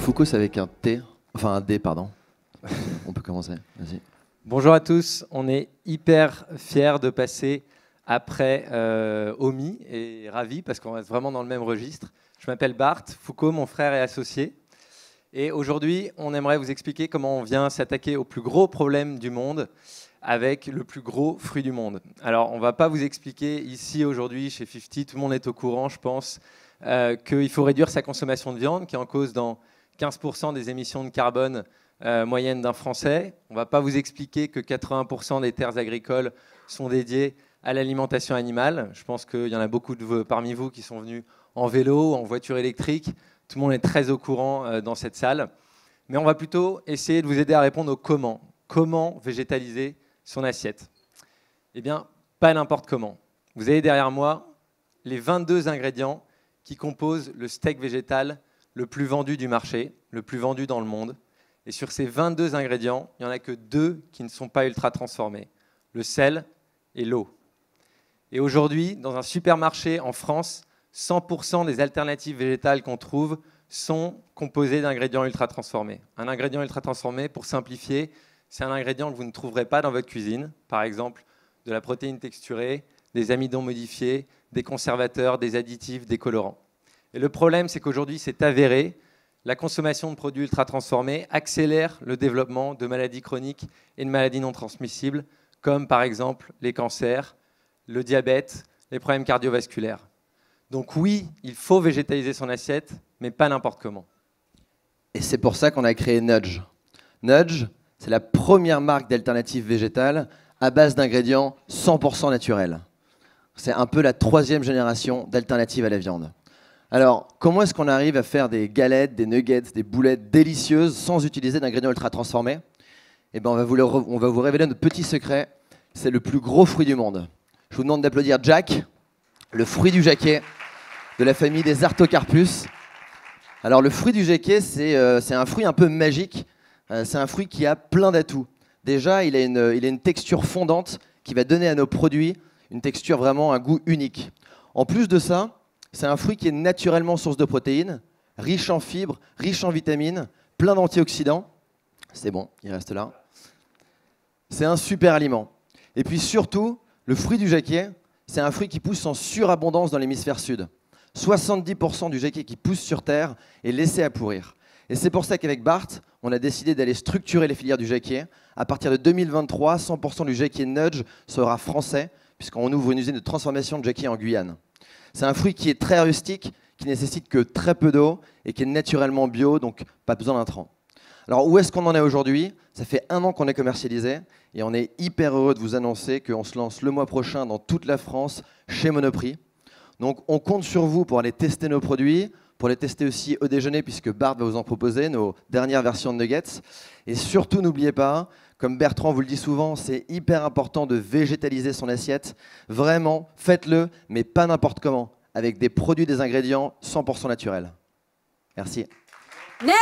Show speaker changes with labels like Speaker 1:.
Speaker 1: Foucault, c'est avec un T, enfin un D, pardon. On peut commencer, vas-y.
Speaker 2: Bonjour à tous, on est hyper fiers de passer après Omi et ravis parce qu'on reste vraiment dans le même registre. Je m'appelle Bart, Foucault, mon frère est associé. Et aujourd'hui, on aimerait vous expliquer comment on vient s'attaquer au plus gros problème du monde avec le plus gros fruit du monde. Alors, on ne va pas vous expliquer ici aujourd'hui, chez 50, tout le monde est au courant, je pense, qu'il faut réduire sa consommation de viande, qui est en cause dans 15% des émissions de carbone moyennes d'un Français. On ne va pas vous expliquer que 80% des terres agricoles sont dédiées à l'alimentation animale. Je pense qu'il y en a beaucoup parmi vous qui sont venus en vélo, en voiture électrique. Tout le monde est très au courant dans cette salle. Mais on va plutôt essayer de vous aider à répondre au comment. Comment végétaliser son assiette? Eh bien, pas n'importe comment. Vous avez derrière moi les 22 ingrédients qui composent le steak végétal le plus vendu du marché, le plus vendu dans le monde. Et sur ces 22 ingrédients, il n'y en a que 2 qui ne sont pas ultra transformés, le sel et l'eau. Et aujourd'hui, dans un supermarché en France, 100% des alternatives végétales qu'on trouve sont composées d'ingrédients ultra transformés. Un ingrédient ultra transformé, pour simplifier, c'est un ingrédient que vous ne trouverez pas dans votre cuisine. Par exemple, de la protéine texturée, des amidons modifiés, des conservateurs, des additifs, des colorants. Et le problème, c'est qu'aujourd'hui, c'est avéré, la consommation de produits ultra transformés accélère le développement de maladies chroniques et de maladies non transmissibles, comme par exemple les cancers, le diabète, les problèmes cardiovasculaires. Donc oui, il faut végétaliser son assiette, mais pas n'importe comment.
Speaker 1: Et c'est pour ça qu'on a créé Nudge. Nudge, c'est la première marque d'alternatives végétales à base d'ingrédients 100% naturels. C'est un peu la 3e génération d'alternatives à la viande. Alors, comment est-ce qu'on arrive à faire des galettes, des nuggets, des boulettes délicieuses sans utiliser d'ingrédients ultra transformés? Eh bien, on va vous révéler notre petit secret. C'est le plus gros fruit du monde. Je vous demande d'applaudir Jack, le fruit du jacquet de la famille des Artocarpus. Alors, le fruit du jacquet, c'est un fruit un peu magique. C'est un fruit qui a plein d'atouts. Déjà, il a une texture fondante qui va donner à nos produits une texture vraiment, un goût unique. En plus de ça, c'est un fruit qui est naturellement source de protéines, riche en fibres, riche en vitamines, plein d'antioxydants. C'est bon, il reste là. C'est un super aliment. Et puis surtout, le fruit du jacquet, c'est un fruit qui pousse en surabondance dans l'hémisphère sud. 70% du jacquet qui pousse sur Terre est laissé à pourrir. Et c'est pour ça qu'avec Bart, on a décidé d'aller structurer les filières du jacquet. À partir de 2023, 100% du jacquet Nudge sera français, puisqu'on ouvre une usine de transformation de jacquet en Guyane. C'est un fruit qui est très rustique, qui nécessite que très peu d'eau et qui est naturellement bio, donc pas besoin d'intrants. Alors où est-ce qu'on en est aujourd'hui? Ça fait 1 an qu'on est commercialisé et on est hyper heureux de vous annoncer qu'on se lance le mois prochain dans toute la France chez Monoprix. Donc on compte sur vous pour aller tester nos produits, pour les tester aussi au déjeuner puisque Bart va vous en proposer nos dernières versions de nuggets. Et surtout n'oubliez pas, comme Bertrand vous le dit souvent, c'est hyper important de végétaliser son assiette. Vraiment, faites-le, mais pas n'importe comment, avec des produits, des ingrédients 100% naturels. Merci.
Speaker 3: Nee